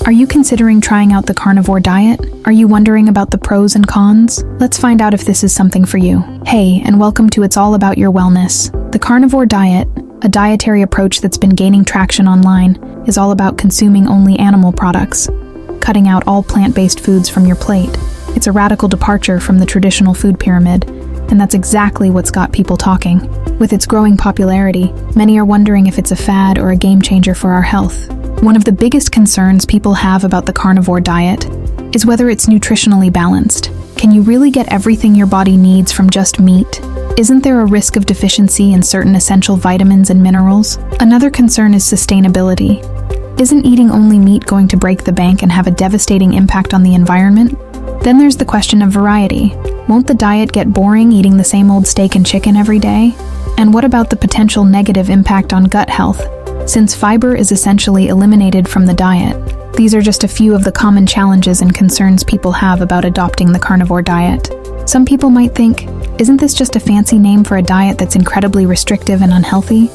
Are you considering trying out the carnivore diet? Are you wondering about the pros and cons? Let's find out if this is something for you. Hey, and welcome to It's All About Your Wellness. The carnivore diet, a dietary approach that's been gaining traction online, is all about consuming only animal products, cutting out all plant-based foods from your plate. It's a radical departure from the traditional food pyramid, and that's exactly what's got people talking. With its growing popularity, many are wondering if it's a fad or a game changer for our health. One of the biggest concerns people have about the carnivore diet is whether it's nutritionally balanced. Can you really get everything your body needs from just meat? Isn't there a risk of deficiency in certain essential vitamins and minerals? Another concern is sustainability. Isn't eating only meat going to break the bank and have a devastating impact on the environment? Then there's the question of variety. Won't the diet get boring eating the same old steak and chicken every day? And what about the potential negative impact on gut health, since fiber is essentially eliminated from the diet? These are just a few of the common challenges and concerns people have about adopting the carnivore diet. Some people might think, isn't this just a fancy name for a diet that's incredibly restrictive and unhealthy?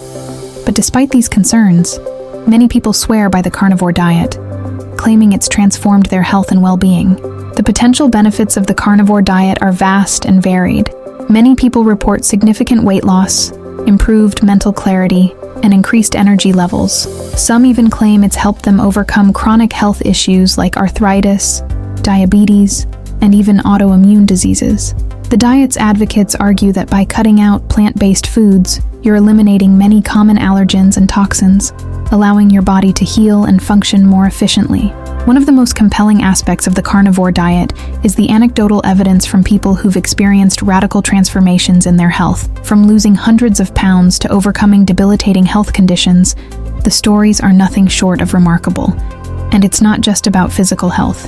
But despite these concerns, many people swear by the carnivore diet, claiming it's transformed their health and well-being. The potential benefits of the carnivore diet are vast and varied. Many people report significant weight loss, improved mental clarity, and increased energy levels. Some even claim it's helped them overcome chronic health issues like arthritis, diabetes, and even autoimmune diseases. The diet's advocates argue that by cutting out plant-based foods, you're eliminating many common allergens and toxins, allowing your body to heal and function more efficiently. One of the most compelling aspects of the carnivore diet is the anecdotal evidence from people who've experienced radical transformations in their health. From losing hundreds of pounds to overcoming debilitating health conditions, the stories are nothing short of remarkable. And it's not just about physical health.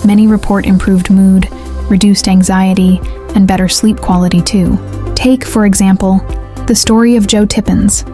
Many report improved mood, reduced anxiety, and better sleep quality too. Take, for example, the story of Joe Tippins,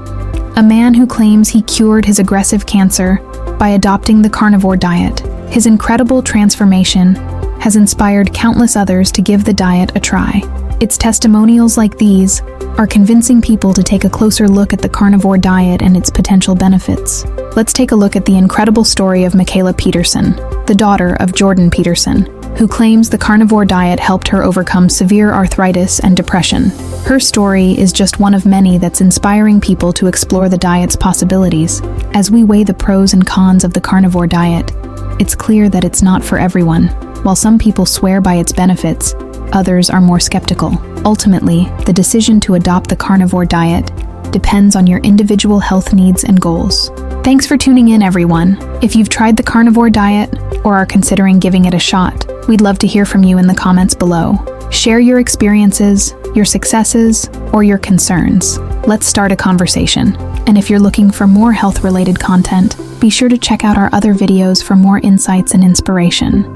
a man who claims he cured his aggressive cancer by adopting the carnivore diet. His incredible transformation has inspired countless others to give the diet a try. It's testimonials like these are convincing people to take a closer look at the carnivore diet and its potential benefits. Let's take a look at the incredible story of Michaela Peterson, the daughter of Jordan Peterson, who claims the carnivore diet helped her overcome severe arthritis and depression. Her story is just one of many that's inspiring people to explore the diet's possibilities. As we weigh the pros and cons of the carnivore diet, it's clear that it's not for everyone. While some people swear by its benefits, others are more skeptical. Ultimately, the decision to adopt the carnivore diet depends on your individual health needs and goals. Thanks for tuning in, everyone. If you've tried the carnivore diet or are considering giving it a shot, we'd love to hear from you in the comments below. Share your experiences, your successes, or your concerns. Let's start a conversation. And if you're looking for more health-related content, be sure to check out our other videos for more insights and inspiration.